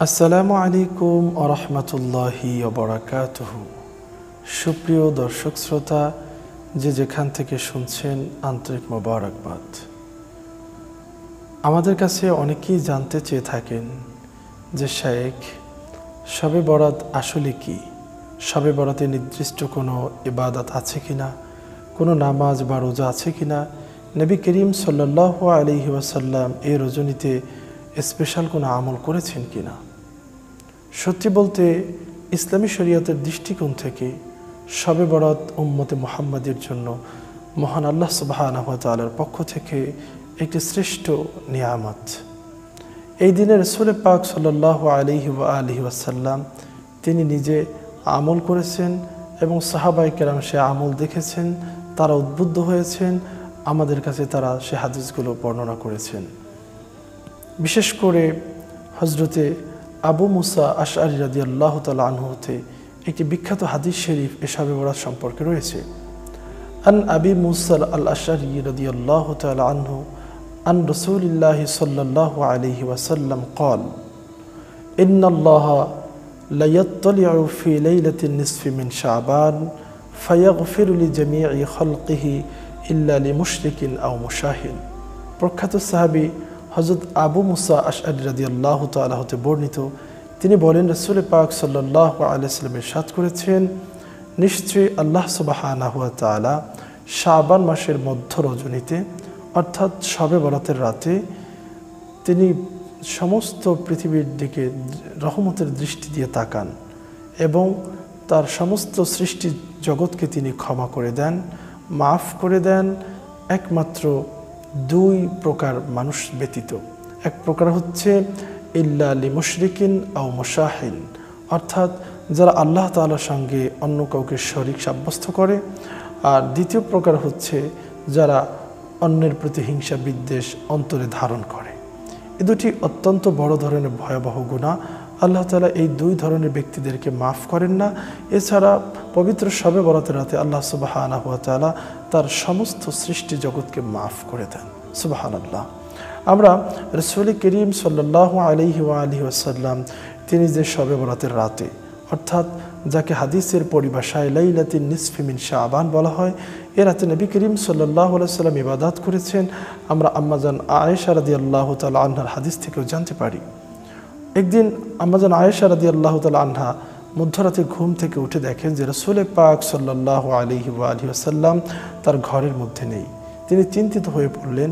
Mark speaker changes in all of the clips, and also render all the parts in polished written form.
Speaker 1: আসসালামু আলাইকুম ওয়া রাহমাতুল্লাহি ওয়া বারাকাতুহু। সুপ্রিয় দর্শক শ্রোতা, যে যেখান থেকে শুনছেন আন্তরিক মোবারকবাদ। আমাদের কাছে অনেকেই জানতে চেয়ে থাকেন যে শায়েখ, শবে বরাত আসলে কি? শবে বরাতে নির্দিষ্ট কোনো ইবাদত আছে কিনা, কোনো নামাজ বা রোজা আছে কিনা, নবী করিম সাল্লাল্লাহু আলাইহি ওয়াসাল্লাম এই রজনীতে স্পেশাল কোনো আমল করেছেন কিনা। সত্যি বলতে ইসলামী শরীয়তের দৃষ্টিকোণ থেকে শবে বরাত উম্মতে মুহাম্মাদের জন্য মহান আল্লাহ সুবহানাহু ওয়া তাআলার পক্ষ থেকে একটি শ্রেষ্ঠ নিয়ামত। এই দিনে রাসূল পাক সাল্লাল্লাহু আলাইহি ওয়াসাল্লাম তিনি নিজে আমল করেছেন এবং সাহাবায়ে কেরাম সে আমল দেখেছেন, তারা উদ্বুদ্ধ হয়েছেন, আমাদের কাছে তারা সে হাদিসগুলো বর্ণনা করেছেন। বিশেষ করে হযরতে আবু মুসা আশআরী রাদিয়াল্লাহু তাআলা আনহু হতে একটি বিখ্যাত হাদিস শরীফ এ শবে বরাত সম্পর্কে রয়েছে। আন আবি মুসা আল আশআরী রাদিয়াল্লাহু তাআলা আনহু আন রাসূলিল্লাহি সাল্লাল্লাহু আলাইহি ওয়াসাল্লাম قال إن الله لا يطلع في ليلة النصف من شعبان فيغفر لجميع خلقه إلا لمشرك أو مشاهد। প্রখ্যাত সাহাবী হযরত আবু মুসা আশআরী রাদিয়াল্লাহু তাআলা হতে বর্ণিত, তিনি বলেন রাসূল পাক সাল্লাল্লাহু আলাইহি ওয়াসাল্লাম ইরশাদ করেছেন, নিশ্চয়ই আল্লাহ সুবহানাহু ওয়া তাআলা শাবান মাসের মধ্য রজনীতে অর্থাৎ শবে বরাতের রাতে তিনি সমস্ত পৃথিবীর দিকে রহমতের দৃষ্টি দিয়ে তাকান এবং তার সমস্ত সৃষ্টি জগৎকে তিনি ক্ষমা করে দেন, মাফ করে দেন, একমাত্র দুই প্রকার মানুষ ব্যতীত। এক প্রকার হচ্ছে ইল্লা লিমুশরিকিন আও মুশাহিন, অর্থাৎ যারা আল্লাহ তাআলার সঙ্গে অন্য কাউকে শরীক সাব্যস্ত করে, আর দ্বিতীয় প্রকার হচ্ছে যারা অন্যের প্রতি হিংসা বিদ্বেষ অন্তরে ধারণ করে। এ দুটি অত্যন্ত বড় ধরনের ভয়াবহ গুনাহ। আল্লাহ তাআলা এই দুই ধরনের ব্যক্তিদেরকে মাফ করেন না। এছাড়া পবিত্র শবে বরাতের রাতে আল্লাহ সুবহানাহু ওয়া তাআলা তার সমস্ত সৃষ্টি জগৎকে মাফ করে দেন। সুবহানাল্লাহ। আমরা রাসূল করিম সাল্লাল্লাহু আলাইহি ওয়াসাল্লাম তিনি যে শবে বরাতের রাতে, অর্থাৎ যাকে হাদিসের পরিভাষায় লাইলাতুন নিসফি মিন শাবান বলা হয়, এ রাতে নবী করিম সাল্লাল্লাহু আলাইহি ওয়াসাল্লাম ইবাদত করেছেন। আমরা আম্মাজান আয়েশা রাদিয়াল্লাহু তাআলা আনহার হাদিস থেকেও জানতে পারি। একদিন আম্মাজান আয়েশা রাদিয়াল্লাহু তাআলা আনহা মধ্যরাতে ঘুম থেকে উঠে দেখেন যে রাসূল পাক সাল্লাল্লাহু আলাইহি ওয়াসাল্লাম তার ঘরের মধ্যে নেই। তিনি চিন্তিত হয়ে পড়লেন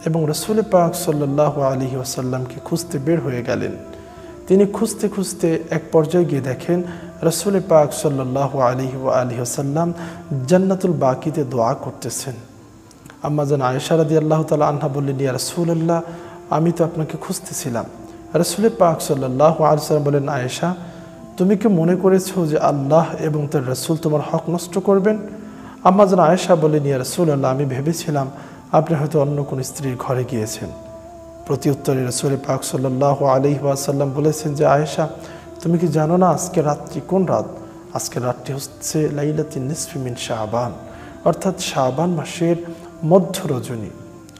Speaker 1: এবং রাসূল পাক সাল্লাল্লাহু আলাইহি ওয়াসাল্লামকে খুঁজতে বের হয়ে গেলেন। তিনি খুঁজতে খুঁজতে এক পর্যায়ে গিয়ে দেখেন রাসূল পাক সাল্লাল্লাহু আলাইহি ওয়াসাল্লাম জান্নাতুল বাকিতে দোয়া করতেছেন। আম্মাজান আয়েশা রাদিয়াল্লাহু তাআলা আনহা বললেন, ইয়া রাসূলুল্লাহ, আমি তো আপনাকে খুঁজতেছিলাম। রাসূল পাক সাল্লাল্লাহু আলাইহি ওয়াসাল্লাম বলেন, আয়েশা, তুমি কি মনে করেছো যে আল্লাহ এবং তার রাসূল তোমার হক নষ্ট করবেন? আম্মাজান আয়েশা বলেন, ইয়া রাসূলুল্লাহ, আমি ভেবেছিলাম আপনি হয়তো অন্য কোন স্ত্রীর ঘরে গিয়েছেন। প্রতি উত্তরে রাসূল পাক সাল্লাল্লাহু আলাইহি ওয়াসাল্লাম বলেছেন যে, আয়েশা, তুমি কি জানো না আজকে রাত্রি কোন রাত? আজকে রাতটি হচ্ছে লাইলাতুন নিসফি মিন শাবান, অর্থাৎ শাবান মাসের মধ্য রজনী,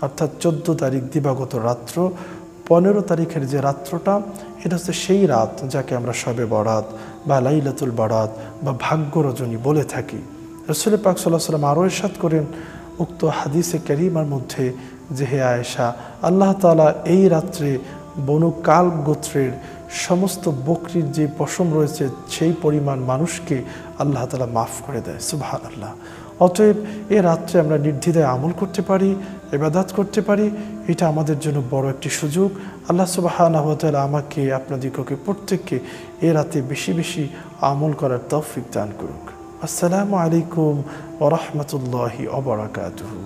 Speaker 1: অর্থাৎ 14 তারিখ দিবাগত রাত্র, 15 তারিখের যে রাত্রটা, এটা হচ্ছে সেই রাত যাকে আমরা শবে বরাত বা লাইলাতুল বরাত বা ভাগ্য রজনী বলে থাকি। রাসূল পাক সাল্লাল্লাহু আলাইহি ওয়াসাল্লাম আরও ইরশাদ করেন উক্ত হাদিসে কারীমার মধ্যে যে, হে আয়েশা, আল্লাহ তাআলা এই রাত্রে বনু কাল গোত্রের সমস্ত বকরির যে পশম রয়েছে সেই পরিমাণ মানুষকে আল্লাহ তাআলা মাফ করে দেয়। সুবহানাল্লাহ। অতএব এ রাত্রে আমরা নির্দ্বিধায় আমল করতে পারি, ইবাদত করতে পারি। এটা আমাদের জন্য বড় একটি সুযোগ। আল্লাহ সুবহানাহু ওয়া তাআলা আমাকে আপনাদিগকে প্রত্যেককে এ রাতে বেশি বেশি আমল করার তৌফিক দান করুক। আসসালামু আলাইকুম ওয়া রাহমাতুল্লাহি ওয়া বারাকাতুহু।